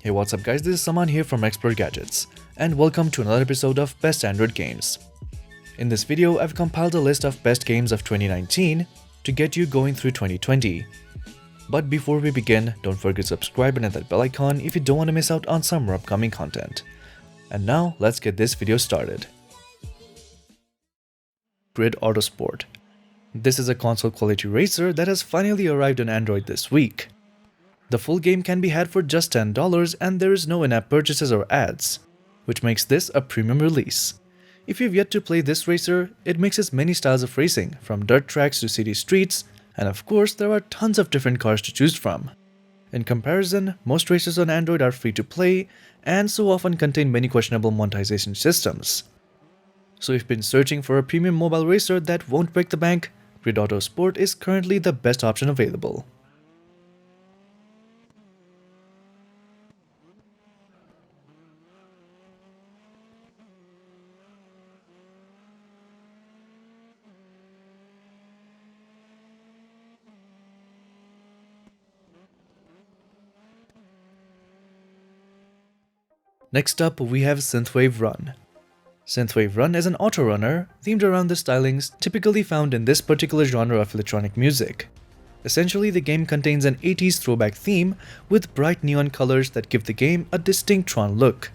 Hey, what's up guys, this is Saman here from Expert Gadgets, and welcome to another episode of Best Android Games. In this video, I've compiled a list of best games of 2019 to get you going through 2020. But before we begin, don't forget to subscribe and hit that bell icon if you don't want to miss out on some more upcoming content. And now, let's get this video started. Grid Autosport. This is a console quality racer that has finally arrived on Android this week. The full game can be had for just $10 and there is no in-app purchases or ads, which makes this a premium release. If you've yet to play this racer, it mixes many styles of racing, from dirt tracks to city streets, and of course there are tons of different cars to choose from. In comparison, most racers on Android are free to play and so often contain many questionable monetization systems. So if you've been searching for a premium mobile racer that won't break the bank, Grid Autosport is currently the best option available. Next up, we have Synthwave Run. Synthwave Run is an auto runner themed around the stylings typically found in this particular genre of electronic music. Essentially, the game contains an 80s throwback theme with bright neon colors that give the game a distinct Tron look.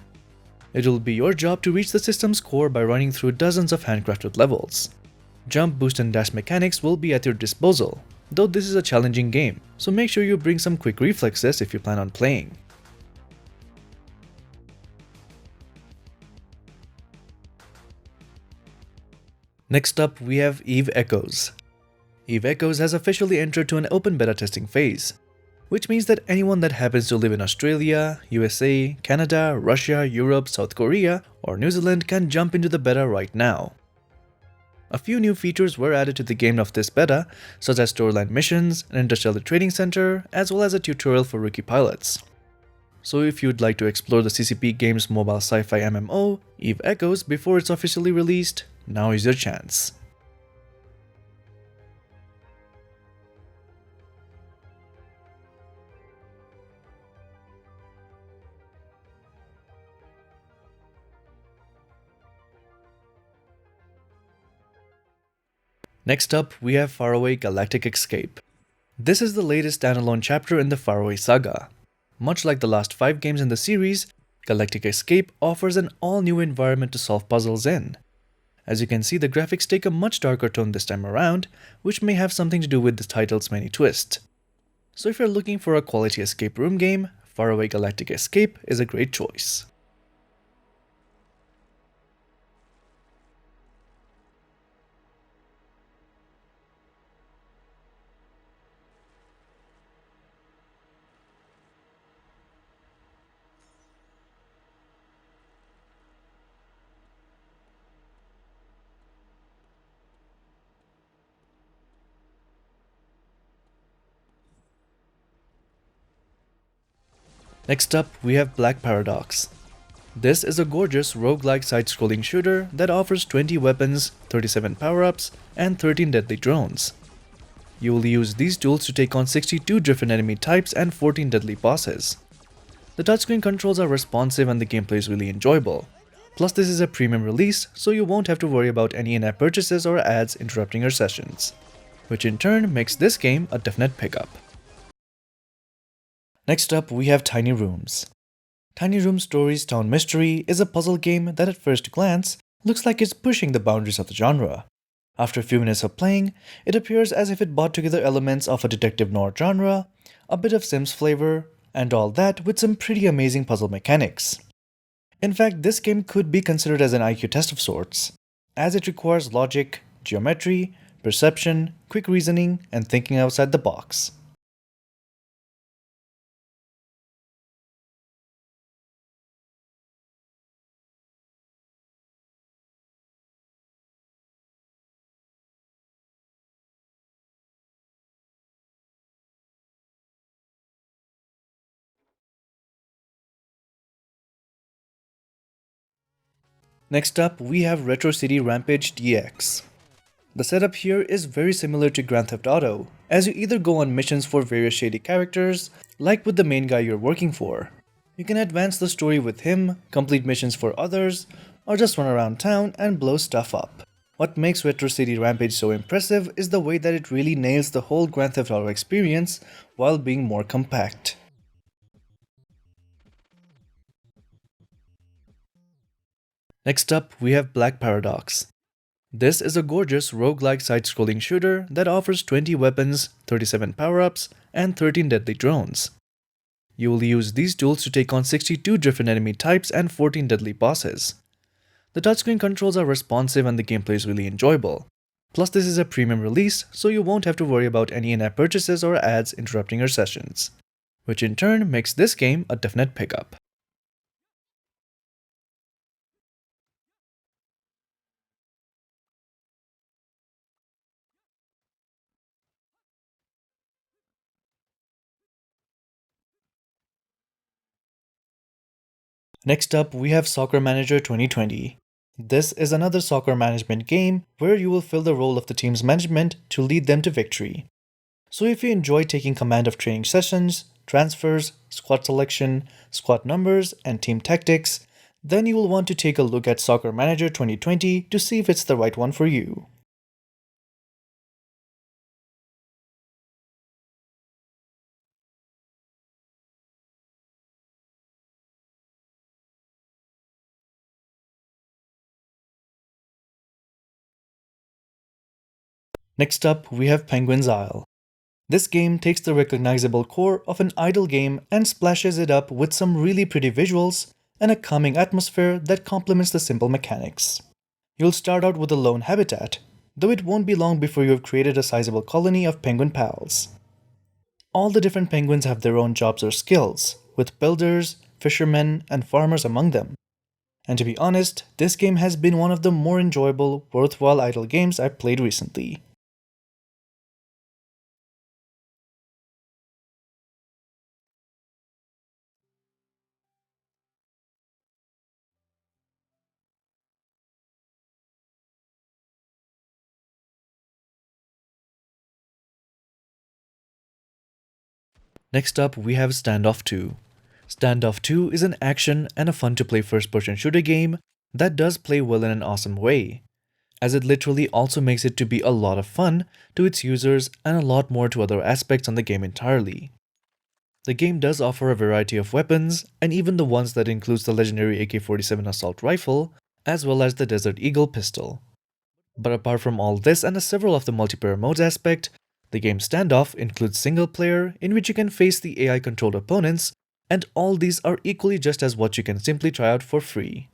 It will be your job to reach the system's core by running through dozens of handcrafted levels. Jump, boost and dash mechanics will be at your disposal, though this is a challenging game, so make sure you bring some quick reflexes if you plan on playing. Next up, we have Eve Echoes. Eve Echoes has officially entered to an open beta testing phase, which means that anyone that happens to live in Australia, USA, Canada, Russia, Europe, South Korea, or New Zealand can jump into the beta right now. A few new features were added to the game of this beta, such as storyline missions, an interstellar trading center, as well as a tutorial for rookie pilots. So if you'd like to explore the CCP game's mobile sci-fi MMO, Eve Echoes, before it's officially released, now is your chance. Next up, we have Faraway Galactic Escape. This is the latest standalone chapter in the Faraway saga. Much like the last 5 games in the series, Galactic Escape offers an all-new environment to solve puzzles in. As you can see, the graphics take a much darker tone this time around, which may have something to do with the title's many twists. So if you're looking for a quality escape room game, Faraway Galactic Escape is a great choice. Next up, we have Black Paradox. This is a gorgeous roguelike side-scrolling shooter that offers 20 weapons, 37 power-ups, and 13 deadly drones. You will use these tools to take on 62 different enemy types and 14 deadly bosses. The touchscreen controls are responsive and the gameplay is really enjoyable. Plus this is a premium release, so you won't have to worry about any in-app purchases or ads interrupting your sessions, which in turn makes this game a definite pickup. Next up, we have Tiny Rooms. Tiny Room Stories Town Mystery is a puzzle game that at first glance looks like it's pushing the boundaries of the genre. After a few minutes of playing, it appears as if it brought together elements of a detective noir genre, a bit of Sims flavor, and all that with some pretty amazing puzzle mechanics. In fact, this game could be considered as an IQ test of sorts, as it requires logic, geometry, perception, quick reasoning, and thinking outside the box. Next up, we have Retro City Rampage DX. The setup here is very similar to Grand Theft Auto, as you either go on missions for various shady characters, like with the main guy you're working for. You can advance the story with him, complete missions for others, or just run around town and blow stuff up. What makes Retro City Rampage so impressive is the way that it really nails the whole Grand Theft Auto experience while being more compact. Next up, we have Black Paradox. This is a gorgeous roguelike side-scrolling shooter that offers 20 weapons, 37 power-ups, and 13 deadly drones. You will use these tools to take on 62 different enemy types and 14 deadly bosses. The touchscreen controls are responsive and the gameplay is really enjoyable. Plus, this is a premium release, so you won't have to worry about any in-app purchases or ads interrupting your sessions, which in turn makes this game a definite pickup. Next up, we have Soccer Manager 2020. This is another soccer management game where you will fill the role of the team's management to lead them to victory. So if you enjoy taking command of training sessions, transfers, squad selection, squad numbers, and team tactics, then you will want to take a look at Soccer Manager 2020 to see if it's the right one for you. Next up, we have Penguin's Isle. This game takes the recognizable core of an idle game and splashes it up with some really pretty visuals and a calming atmosphere that complements the simple mechanics. You'll start out with a lone habitat, though it won't be long before you have created a sizable colony of penguin pals. All the different penguins have their own jobs or skills, with builders, fishermen, and farmers among them. And to be honest, this game has been one of the more enjoyable, worthwhile idle games I've played recently. Next up, we have Standoff 2. Standoff 2 is an action and a fun to play first person shooter game that does play well in an awesome way, as it literally also makes it to be a lot of fun to its users and a lot more to other aspects on the game entirely. The game does offer a variety of weapons, and even the ones that includes the legendary AK-47 assault rifle, as well as the Desert Eagle pistol. But apart from all this and several of the multiplayer modes aspect, the game Standoff includes single player in which you can face the AI controlled opponents, and all these are equally just as what you can simply try out for free.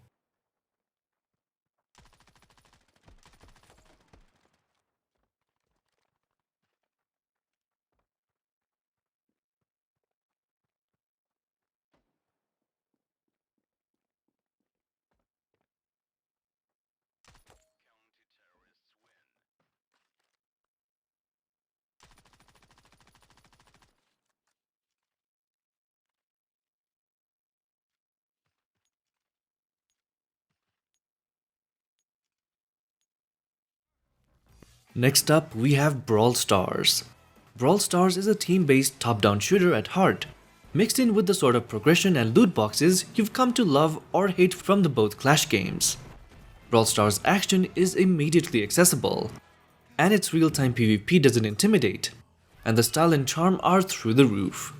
Next up, we have Brawl Stars. Brawl Stars is a team-based top-down shooter at heart, mixed in with the sort of progression and loot boxes you've come to love or hate from the both Clash games. Brawl Stars action is immediately accessible, and its real-time PvP doesn't intimidate, and the style and charm are through the roof.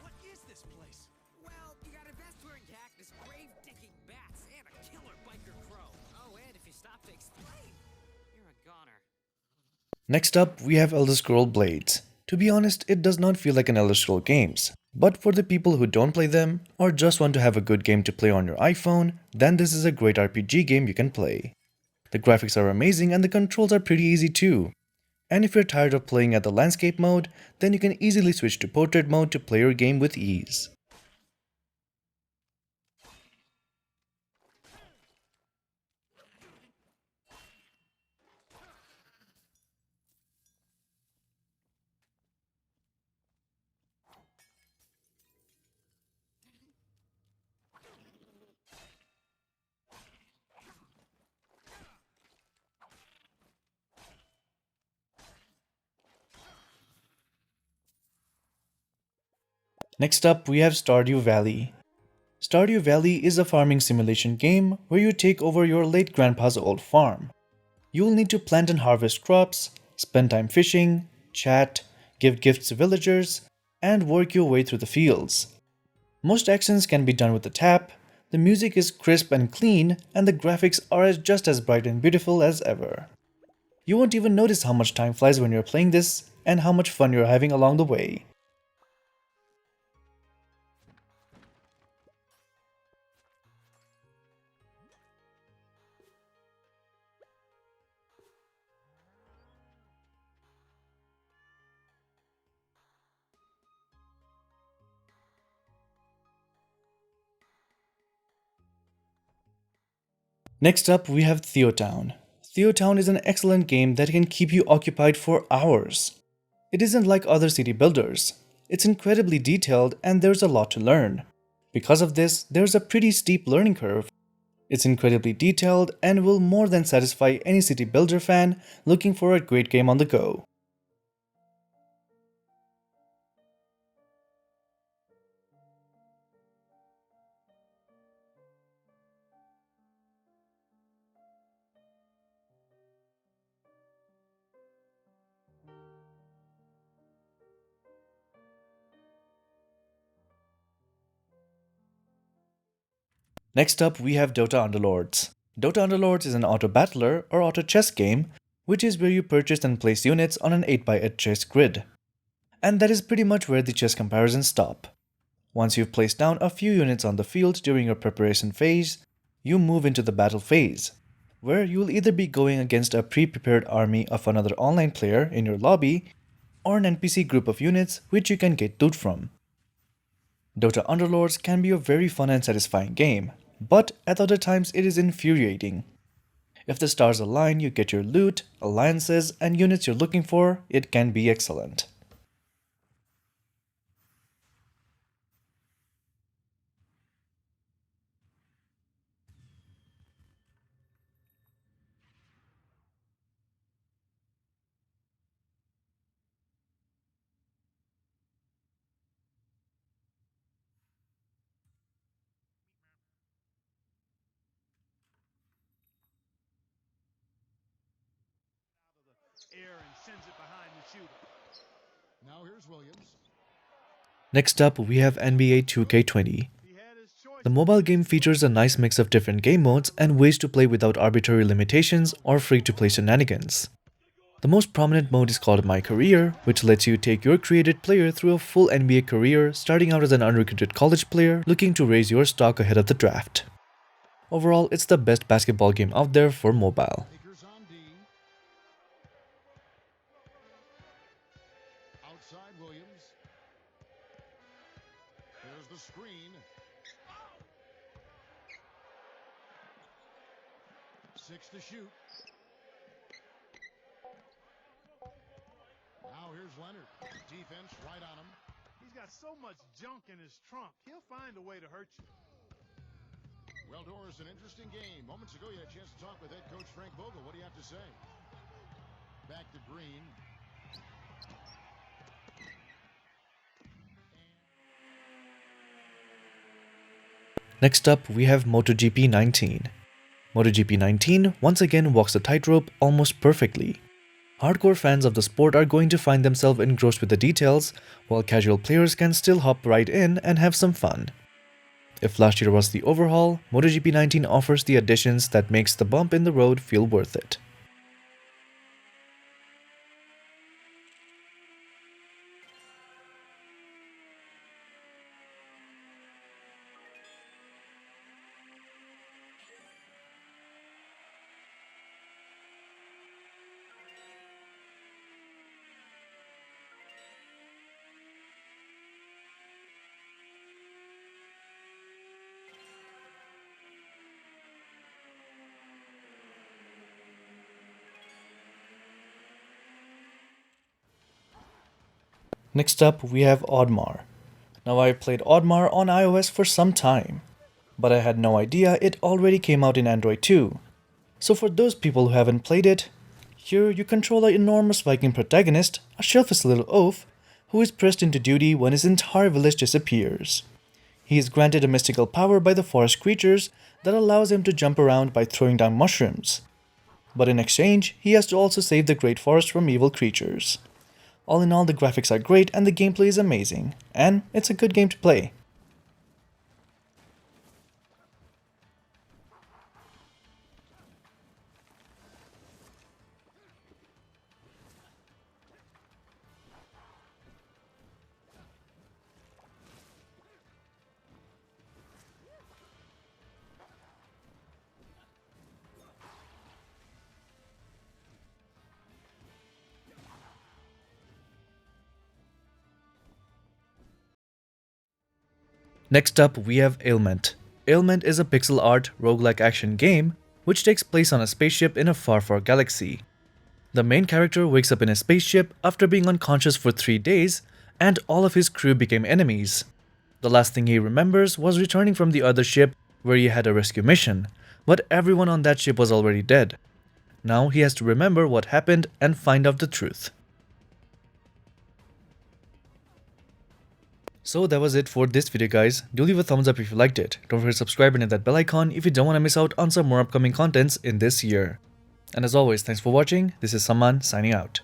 What is this place? Well, you got invest-wearing cactus, grave-digging bats, and a killer biker crow. Oh, and if you stop to explain, you're a goner. Next up, we have Elder Scroll Blades. To be honest, it does not feel like an Elder Scroll games, but for the people who don't play them, or just want to have a good game to play on your iPhone, then this is a great RPG game you can play. The graphics are amazing and the controls are pretty easy too. And if you're tired of playing at the landscape mode, then you can easily switch to portrait mode to play your game with ease. Next up, we have Stardew Valley. Stardew Valley is a farming simulation game where you take over your late grandpa's old farm. You will need to plant and harvest crops, spend time fishing, chat, give gifts to villagers, and work your way through the fields. Most actions can be done with a tap, the music is crisp and clean, and the graphics are just as bright and beautiful as ever. You won't even notice how much time flies when you're playing this, and how much fun you're having along the way. Next up, we have Theotown. Theotown is an excellent game that can keep you occupied for hours. It isn't like other city builders. It's incredibly detailed and there's a lot to learn. Because of this, there's a pretty steep learning curve. It's incredibly detailed and will more than satisfy any city builder fan looking for a great game on the go. Next up, we have DOTA Underlords. DOTA Underlords is an auto battler or auto chess game, which is where you purchase and place units on an 8x8 chess grid. And that is pretty much where the chess comparisons stop. Once you've placed down a few units on the field during your preparation phase, you move into the battle phase, where you'll either be going against a pre-prepared army of another online player in your lobby, or an NPC group of units which you can get loot from. DOTA Underlords can be a very fun and satisfying game, but at other times it is infuriating. If the stars align, you get your loot, alliances, and units you're looking for, it can be excellent. Air and sends it behind the shooter. Now here's Williams. Next up, we have NBA 2K20. He had his choice. The mobile game features a nice mix of different game modes and ways to play without arbitrary limitations or free-to-play shenanigans. The most prominent mode is called My Career, which lets you take your created player through a full NBA career, starting out as an unrecruited college player looking to raise your stock ahead of the draft. Overall, it's the best basketball game out there for mobile. Lakers on D. Outside Williams. There's the screen. 6 to shoot. Now here's Leonard. Defense right on him. He's got so much junk in his trunk. He'll find a way to hurt you. Well, Doris, an interesting game. Moments ago, you had a chance to talk with head coach Frank Vogel. What do you have to say? Back to Green. Next up, we have Moto GP 19. Moto GP 19 once again walks the tightrope almost perfectly. Hardcore fans of the sport are going to find themselves engrossed with the details, while casual players can still hop right in and have some fun. If last year was the overhaul, MotoGP 19 offers the additions that makes the bump in the road feel worth it. Next up, we have Oddmar. Now, I played Oddmar on iOS for some time, but I had no idea it already came out in Android too. So for those people who haven't played it, here you control an enormous Viking protagonist, a shellfish little oaf, who is pressed into duty when his entire village disappears. He is granted a mystical power by the forest creatures that allows him to jump around by throwing down mushrooms. But in exchange, he has to also save the great forest from evil creatures. All in all, the graphics are great and the gameplay is amazing, and it's a good game to play. Next up, we have Ailment. Ailment is a pixel art roguelike action game which takes place on a spaceship in a far galaxy. The main character wakes up in a spaceship after being unconscious for 3 days, and all of his crew became enemies. The last thing he remembers was returning from the other ship where he had a rescue mission, but everyone on that ship was already dead. Now he has to remember what happened and find out the truth. So that was it for this video, guys. Do leave a thumbs up if you liked it. Don't forget to subscribe and hit that bell icon if you don't want to miss out on some more upcoming contents in this year. And as always, thanks for watching. This is Saman signing out.